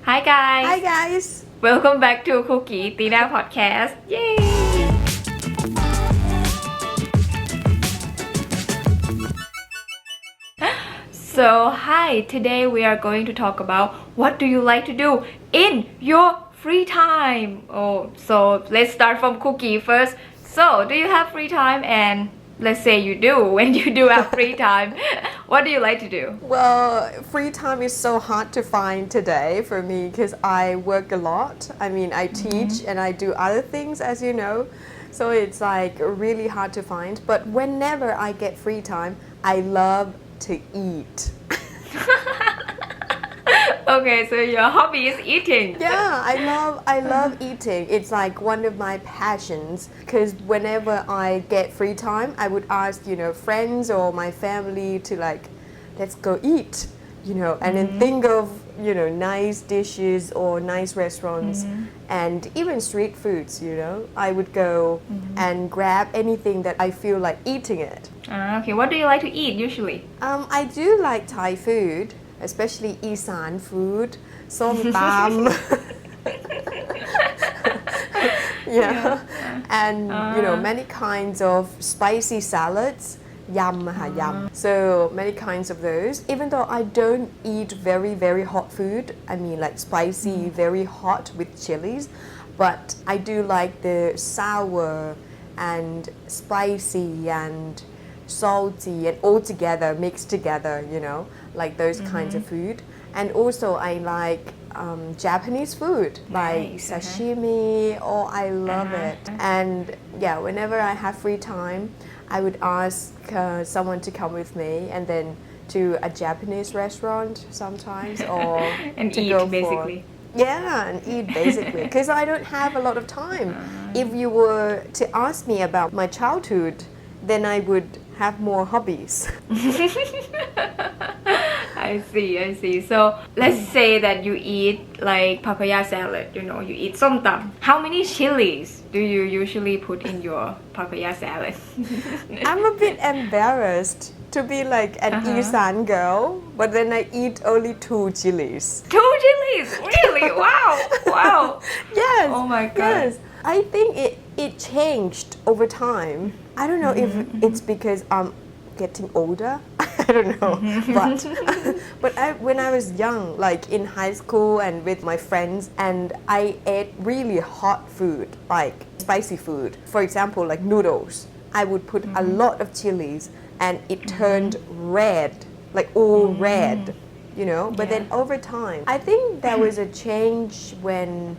Hi guys! Hi guys! Welcome back to Kru Gee Tina podcast. Yay! So hi, today we are going to talk about what do you like to do in your free time. So let's start from Kru Gee first. So do you have free time? And let's say you do. When you do have free time, what do you like to do? Well, free time is so hard to find today for me because I work a lot. I teach and I do other things, as you know. So it's like really hard to find. But whenever I get free time, I love to eat. Okay, so your hobby is eating. Yeah, I love eating. It's like one of my passions because whenever I get free time, I would ask, friends or my family to let's go eat, and then think of, nice dishes or nice restaurants and even street foods, I would go and grab anything that I feel like eating it. Okay, what do you like to eat usually? I do like Thai food, especially Isan food, som tam. And many kinds of spicy salads, yum. So many kinds of those. Even though I don't eat very, very hot food, like spicy, very hot with chilies, but I do like the sour and spicy and salty and all together, mixed together, like those kinds of food. And also I like Japanese food, like sashimi. I love it. And whenever I have free time, I would ask someone to come with me and then to a Japanese restaurant sometimes or and to eat go basically. And eat basically because I don't have a lot of time. If you were to ask me about my childhood, then I would have more hobbies. I see. So let's say that you eat like papaya salad, you eat som tam. How many chilies do you usually put in your papaya salad? I'm a bit embarrassed to be like an Isan girl, but then I eat only 2 chilies. 2 chilies? Really? Wow. Yes. Oh my god. Yes. I think it changed over time. I don't know if it's because I'm getting older. I don't know. But when I was young, like in high school and with my friends, and I ate really hot food, like spicy food. For example, like noodles. I would put a lot of chilies and it turned red, like all red, But then over time, I think there was a change when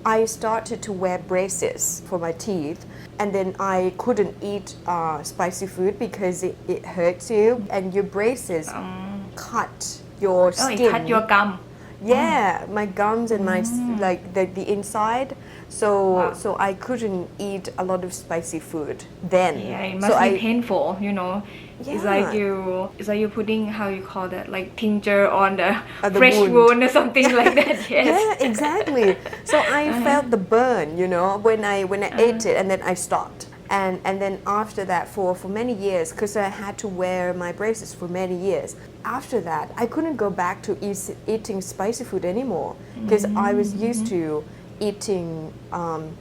I started to wear braces for my teeth, and then I couldn't eat spicy food because it hurts you, and your braces cut your skin. It cut your gum. Yeah, my gums and my the inside. So I couldn't eat a lot of spicy food then. Yeah, it must be painful, Yeah. It's like you putting, how you call that, like tincture on the fresh wound. wound or something like that. Yes. Yeah, exactly. So I felt the burn, when I ate it, and then I stopped. And then after that, for many years, because I had to wear my braces for many years. After that, I couldn't go back to eating spicy food anymore because I was used to eating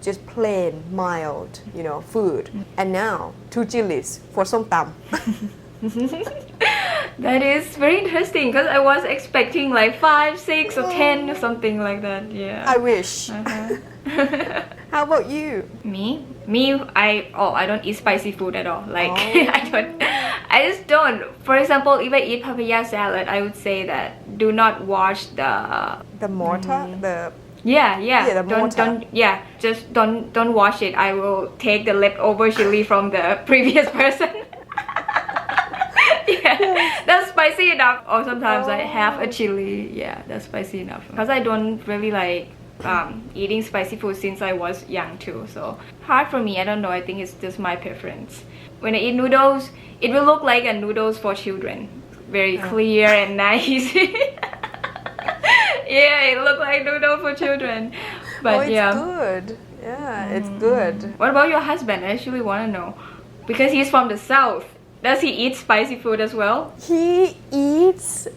just plain, mild, food. And now, 2 chilies for som tam. That is very interesting because I was expecting like 5, 6 or 10 or something like that. Yeah. I wish. How about you? Me, I don't eat spicy food at all. Like I just don't. For example, if I eat papaya salad, I would say that do not wash the mortar, the just don't wash it. I will take the leftover chili from the previous person. That's spicy enough. Or sometimes I have a chili. Yeah, that's spicy enough. Because I don't really like eating spicy food since I was young too. So hard for me. I don't know. I think it's just my preference. When I eat noodles, it will look like a noodles for children. Very clear and nice. Yeah, it looks like noodle for children. But it's good. Yeah, it's good. What about your husband? I actually want to know. Because he's from the south. Does he eat spicy food as well? He eats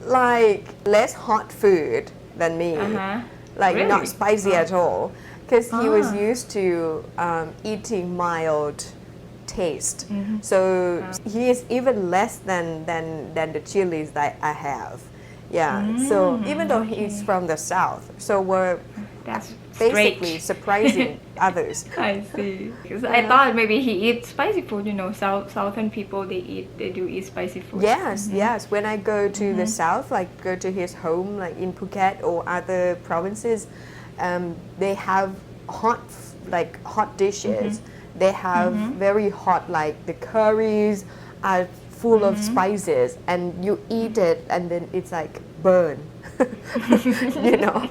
like less hot food than me. Like Really? not spicy at all, because he was used to eating mild taste. So he is even less than the chilies that I have. Yeah. So even though he's from the south, so we're That's basically strange. surprising others. I see. Because I thought maybe he eats spicy food. You know, southern people they do eat spicy food. Yes, yes. When I go to the south, like go to his home, like in Phuket or other provinces, they have hot dishes. They have very hot, like the curries are full of spices, and you eat it, and then it's like burn. You know,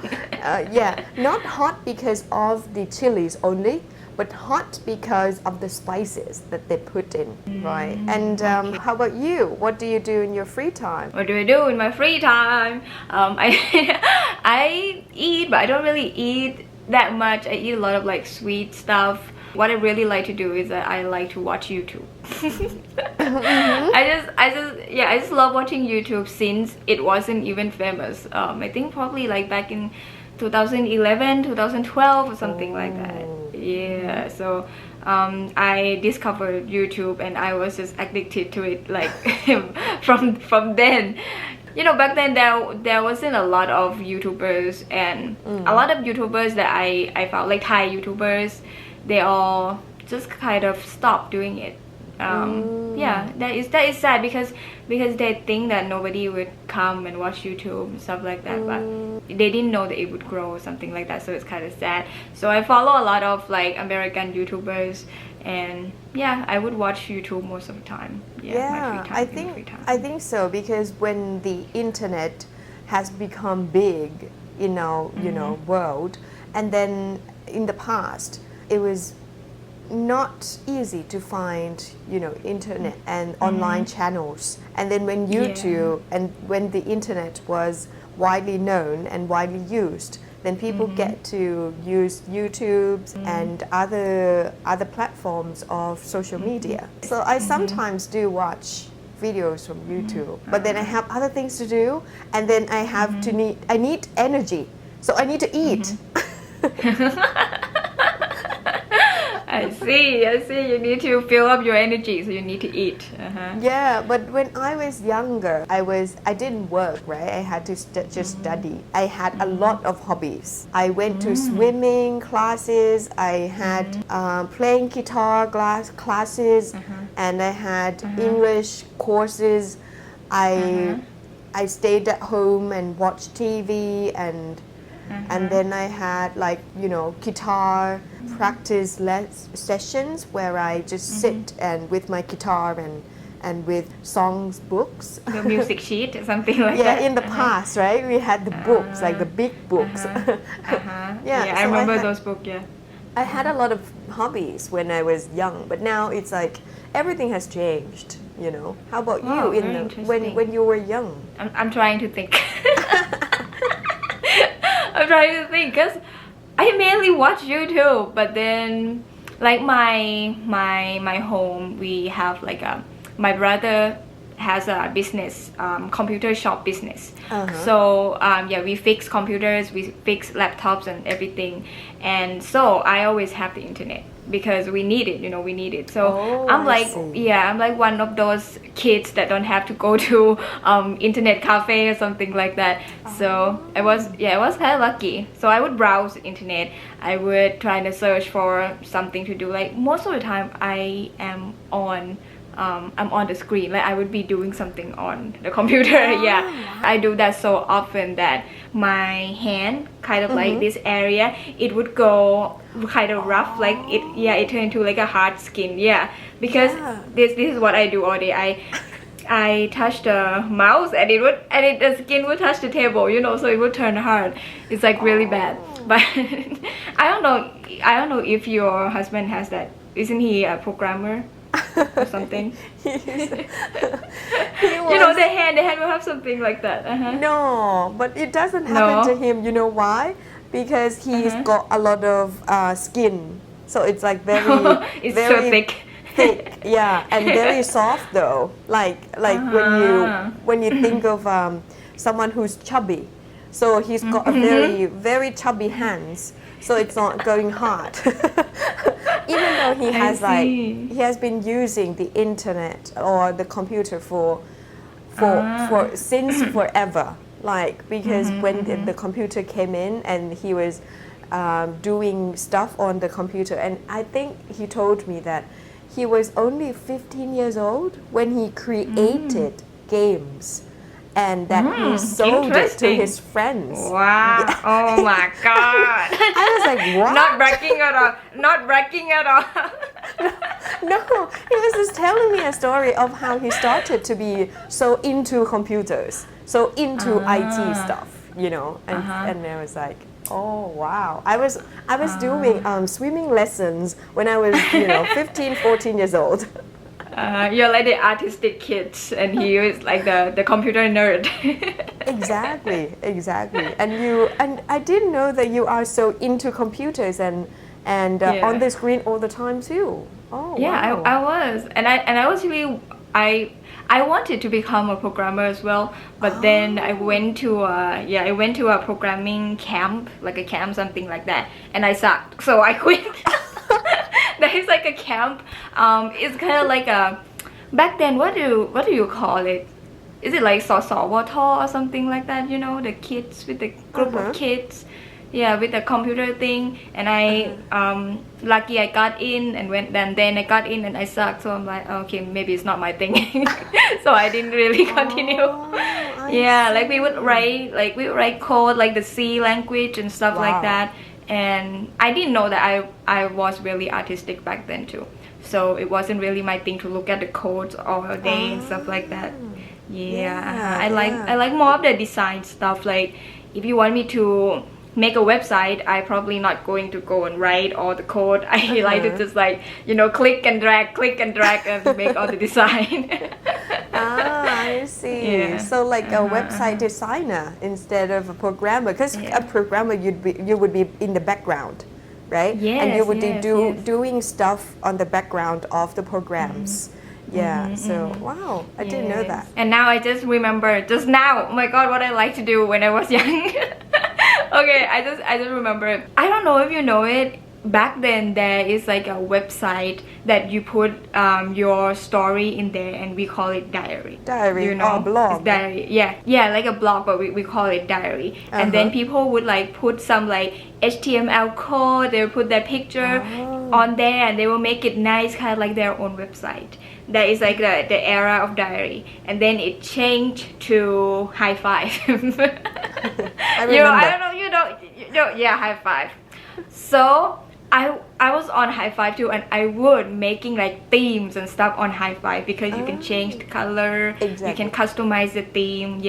yeah, not hot because of the chilies only, but hot because of the spices that they put in, right? And how about you? What do you do in your free time? What do I do in my free time? I eat, but I don't really eat that much. I eat a lot of like sweet stuff. What I really like to do is that I like to watch YouTube. I just love watching YouTube since it wasn't even famous. I think probably like back in 2011, 2012 or something like that. Yeah, so I discovered YouTube and I was just addicted to it like from then. You know, back then there wasn't a lot of YouTubers, and a lot of YouTubers that I found, like Thai YouTubers, they all just kind of stopped doing it. Yeah, that is sad because they think that nobody would come and watch YouTube and stuff like that, but they didn't know that it would grow or something like that, so it's kind of sad. So I follow a lot of like American YouTubers, and yeah, I would watch YouTube most of the time. Yeah, my free time, I think so, because when the internet has become big in our world, and then in the past it was not easy to find internet and online channels, and then when YouTube and when the internet was widely known and widely used, then people get to use YouTube and other platforms of social media. So I sometimes do watch videos from YouTube, but then I have other things to do, and then I need energy, so I need to eat. I see. You need to fill up your energy, so you need to eat. Yeah, but when I was younger, I didn't work, right? I had to just study. I had a lot of hobbies. I went to swimming classes. I had playing guitar classes, and I had English courses. I stayed at home and watched TV, and then I had guitar practice sessions where I just sit and with my guitar and with songs books. The music sheet or something like yeah, that. in the past, right? We had the books, like the big books. Yeah, I remember those books. Yeah. I had a lot of hobbies when I was young, but now it's like everything has changed. How about you when you were young? I'm trying to think. I'm trying to think because I mainly watch YouTube, but then like my home, we have like my brother has a business, computer shop business. So yeah, we fix computers, we fix laptops and everything, and so I always have the internet because we need it, we need it. So I'm like one of those kids that don't have to go to internet cafe or something like that. So I was kind of lucky. So I would browse the internet, I would try to search for something to do. Like most of the time I am on I'm on the screen, like I would be doing something on the computer. Yeah, I do that so often that my hand kind of like this area, it would go kind of rough, like it turned into like a hard skin. Yeah, because this is what I do all day. I touch the mouse and the skin would touch the table, so it would turn hard. It's like really bad. But I don't know if your husband has that. Isn't he a programmer or something? The hand will have something like that. No, but it doesn't happen to him. You know why? Because he's got a lot of skin, so it's like very it's very so thick. Yeah, and very soft though. Like when you think of someone who's chubby, so he's got a very chubby hands, so it's not going hard. Even though he has he has been using the internet or the computer for since forever, like because when the computer came in and he was doing stuff on the computer, and I think he told me that he was only 15 years old when he created games and that he sold it to his friends. Wow. Oh my god. I was like, what? Not bragging at all. Not bragging at all. No, he was just telling me a story of how he started to be so into computers, so into IT stuff, you know, and I was like, oh wow. I was doing swimming lessons when I was 15, 14 years old. You're like the artistic kid and he is like the computer nerd. Exactly. And I didn't know that you are so into computers and on the screen all the time too. Oh yeah, wow. I was, and I was really I wanted to become a programmer as well, but then I went to a programming camp, like a camp, something like that, and I sucked, so I quit. There is like a camp. It's kind of like a back then. What do you call it? Is it like SOSWT or something like that? You know, the kids with the group of kids. Yeah, with the computer thing, and I lucky I got in and then I got in and I sucked, so I'm like, okay, maybe it's not my thing. So I didn't really continue. Like we would write code like the C language and stuff like that, and I didn't know that I was really artistic back then too, so it wasn't really my thing to look at the codes all day and stuff like that. I like more of the design stuff. Like if you want me to make a website, I probably not going to go and write all the code. I like to just like click and drag and make all the design. I see. So like a website designer instead of a programmer, because a programmer you would be in the background, right? Yes, and you would be doing stuff on the background of the programs. So wow, I didn't know that. And now I just remember just now, oh my god, what I like to do when I was young. Okay, I just remember, I don't know if you know it, back then there is like a website that you put your story in there, and we call it diary. You know, blog. It's diary. Yeah, like a blog, but we call it diary. And then people would like put some like HTML code, they would put their picture on there, and they will make it nice, kind of like their own website. That is like the era of diary, and then it changed to high five. I remember. I don't know, you know, yeah, high five. So I was on high five too, and I would making like themes and stuff on high five, because you can change the color, you can customize the theme.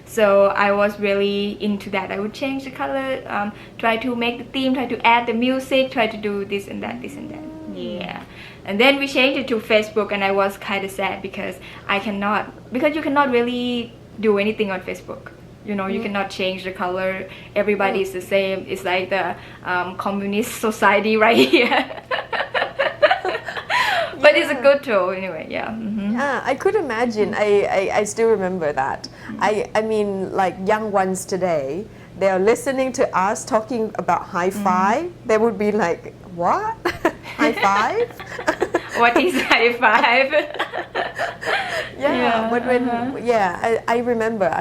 So I was really into that. I would change the color, try to make the theme, try to add the music, try to do this and that. And then we changed it to Facebook, and I was kind of sad because you cannot really do anything on Facebook. You know, you cannot change the color. Everybody is the same. It's like the communist society right here. But it's a good tool anyway. I could imagine. I still remember that. I mean, like young ones today, they are listening to us talking about high five. They would be like, what? High five? What is high five? But when I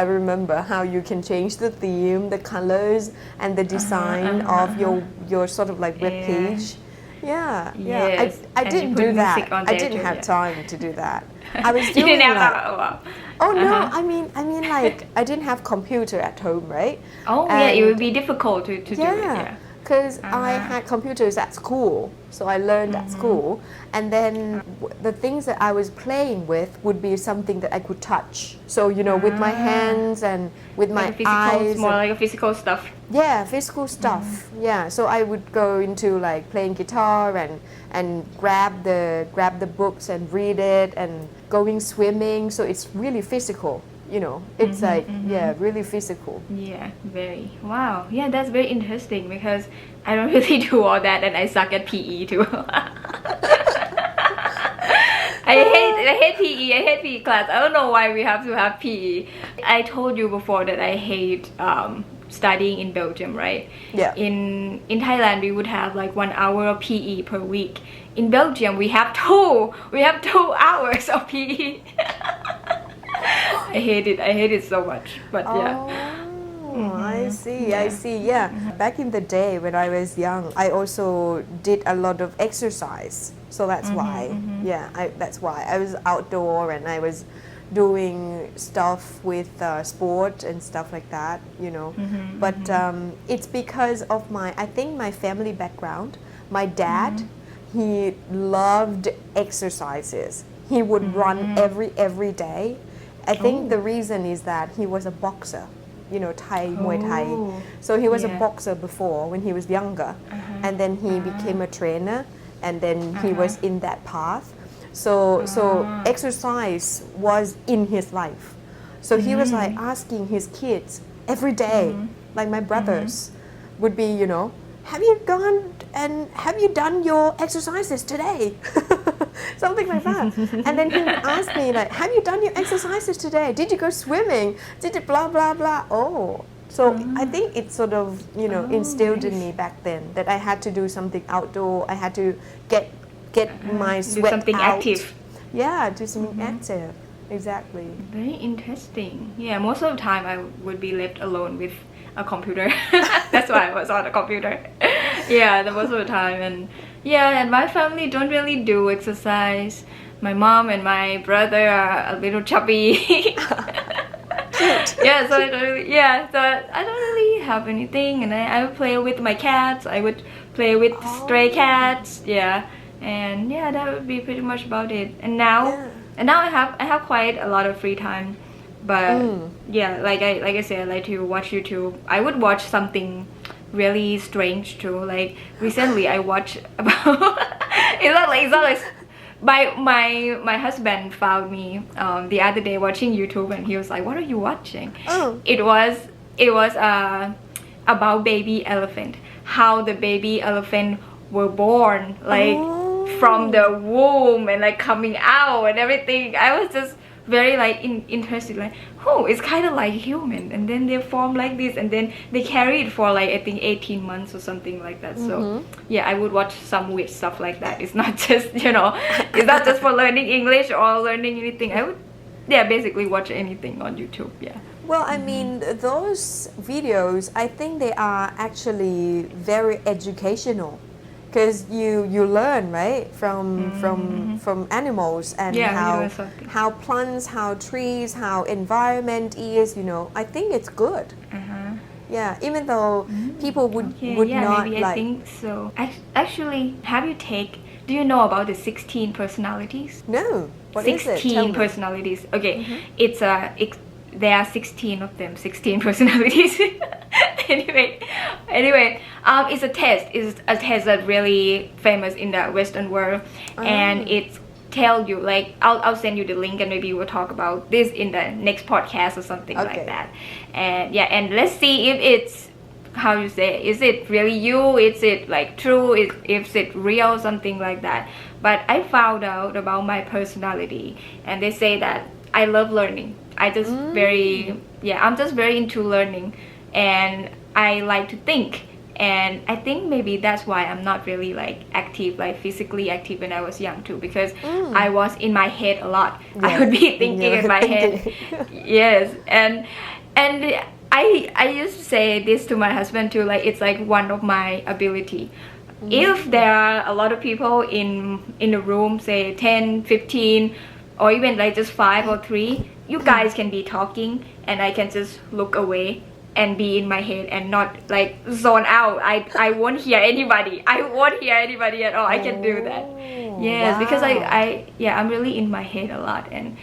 remember how you can change the theme, the colors, and the design of your sort of like web page. I didn't do that. I didn't have time to do that. I was doing that. Oh no, I mean like I didn't have computer at home, right? It would be difficult to do it. Because I had computers at school, so I learned at school, and then the things that I was playing with would be something that I could touch. So with my hands and with my eyes. More like a physical stuff. Physical stuff. So I would go into like playing guitar and grab the books and read it, and going swimming. So it's really physical. It's like really physical. Very. Wow. That's very interesting, because I don't really do all that, and I suck at PE too. I hate PE. I hate PE class. I don't know why we have to have PE. I told you before that I hate studying in Belgium, right? Yeah. In Thailand, we would have like 1 hour of PE per week. In Belgium, we have 2 hours of PE. I hate it so much, but yeah. I see. Yeah. Back in the day when I was young, I also did a lot of exercise. So that's why. Yeah, that's why. I was outdoor and I was doing stuff with sport and stuff like that, you know. But it's because of I think my family background. My dad, he loved exercises. He would run every day. I think the reason is that he was a boxer, you know, Muay Thai. So he was a boxer before when he was younger, and then he became a trainer, and then he was in that path. So exercise was in his life. So he was like asking his kids every day, like my brothers would be, you know, have you done your exercises today? Something like that. And then he would ask me like, have you done your exercises today? Did you go swimming? Did you blah blah blah? Oh. So I think it sort of, you know, instilled in me back then that I had to do something outdoor. I had to get my sweat do something out. active. Yeah, do something active. Exactly. Very interesting. Yeah, most of the time I would be left alone with a computer. That's why I was on a computer. Yeah, the most of the time. And my family don't really do exercise. My mom and my brother are a little chubby. Yeah, so I don't really have anything, and I would play with my cats. I would play with stray cats. Yeah, and yeah, that would be pretty much about it. And now I have quite a lot of free time, but yeah, like I said, I like to watch YouTube. I would watch something really strange too. Like recently, I watched about it's not like my husband found me the other day watching YouTube, and he was like, "What are you watching?" It was about baby elephant, how the baby elephant were born, like from the womb and like coming out and everything. I was just very like interested, like, oh, it's kind of like human, and then they form like this, and then they carry it for like I think 18 months or something like that. So yeah, I would watch some weird stuff like that. It's not just, you know, it's not just for learning English or learning anything. I would basically watch anything on YouTube. Yeah. Well, I mean, those videos, I think they are actually very educational, because you learn, right, from animals and how plants, how trees, how environment is, you know. I think it's good. Yeah, even though people would not maybe like. I think so. Actually, do you know about the 16 personalities? No. What is it? 16 personalities. Okay, there are 16 of them, 16 personalities. anyway, it's a test. It's a test that's really famous in the Western world, and it tells you, like, I'll send you the link, and maybe we'll talk about this in the next podcast or something like that. And yeah, and let's see if it's, how you say, is it really you? Is it like true? Is it real? Something like that. But I found out about my personality, and they say that I love learning. I'm just very into learning, and I like to think. And I think maybe that's why I'm not really like active, like physically active when I was young too, because I was in my head a lot. I would be thinking in my head. Yes, and I used to say this to my husband too, like it's like one of my ability. If there are a lot of people in the room, say 10, 15, or even like just 5 or 3, you guys can be talking, and I can just look away and be in my head and not like zone out. I won't hear anybody. I won't hear anybody at all. I can do that. Yes, because I'm really in my head a lot, and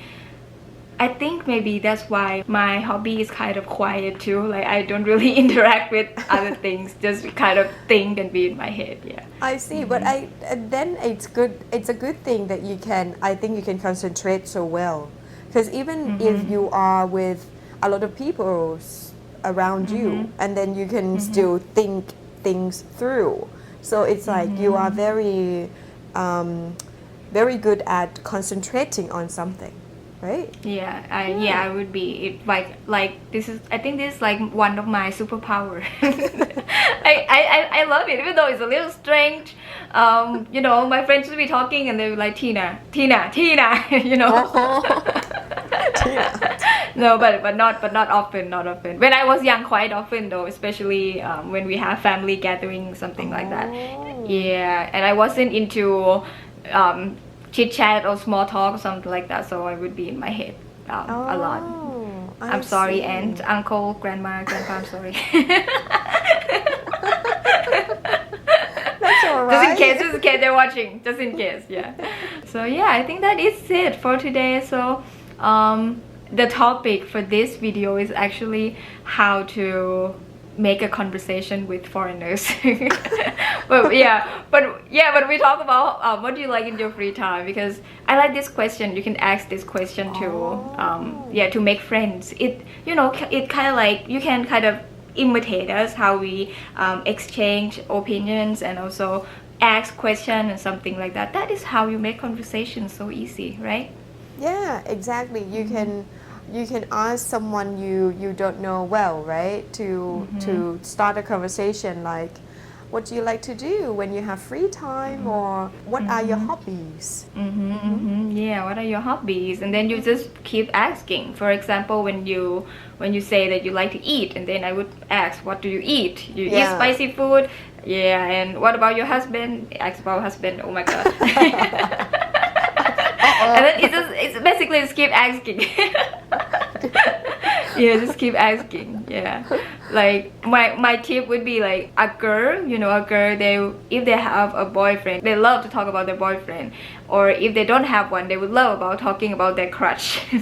I think maybe that's why my hobby is kind of quiet too. Like I don't really interact with other things, just kind of think and be in my head. Yeah. I see, but then it's good. It's a good thing that I think you can concentrate so well, because even if you are with a lot of people around you, and then you can still think things through. So it's like you are very, very good at concentrating on something. right? I would be it like this is I think this is like one of my superpower. I love it even though it's a little strange. You know, my friends would be talking and they would like Tina, you know. No, but not often, not often. When I was young, quite often though, especially when we have family gathering, something like that. Yeah, and I wasn't into chit chat or small talk or something like that, so I would be in my head a lot. I'm sorry, aunt, uncle, grandma, grandpa. I'm sorry. That's alright. Just in case they're watching. Just in case, yeah. So yeah, I think that is it for today. So the topic for this video is actually how to make a conversation with foreigners. but we talk about what do you like in your free time, because I like this question. You can ask this question to make friends. It kind of like you can kind of imitate us how we exchange opinions and also ask questions and something like that. That is how you make conversation so easy, right? Yeah, exactly. You can ask someone you don't know well, right? To start a conversation like, what do you like to do when you have free time, or what are your hobbies? Yeah, what are your hobbies? And then you just keep asking. For example, when you say that you like to eat, and then I would ask, what do you eat? You eat spicy food? Yeah, and what about your husband? Ask about husband. Oh my god. And then it's basically just keep asking. Yeah, just keep asking. Yeah, like my tip would be like a girl, if they have a boyfriend, they love to talk about their boyfriend, or if they don't have one, they would love about talking about their crush. I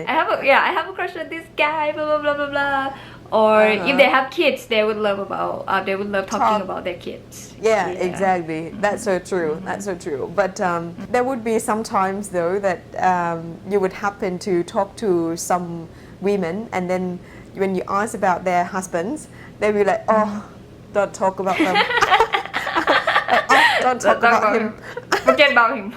have a crush on this guy, blah blah blah blah blah. Or if they have kids, they would love talking about their kids. Yeah, exactly. That's so true. That's so true. But there would be sometimes though that you would happen to talk to some women, and then when you ask about their husbands, they'll be like, oh, don't talk about them. Don't talk about him. Forget about him.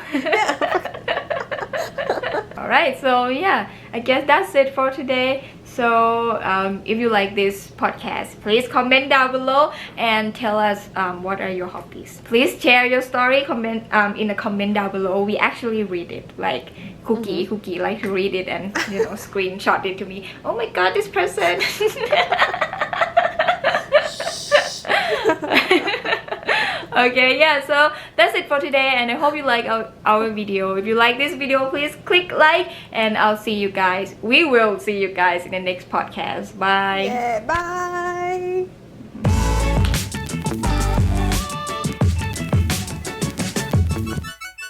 Alright, so yeah, I guess that's it for today. So if you like this podcast, please comment down below and tell us what are your hobbies. Please share your story, comment in the comment down below. We actually read it. Like Cookie like to read it and screenshot it to me. Oh my god, this person. Okay, yeah, so that's it for today, and I hope you like our video. If you like this video, please click like, and I'll see you guys. We will see you guys in the next podcast. Bye. Yeah, bye.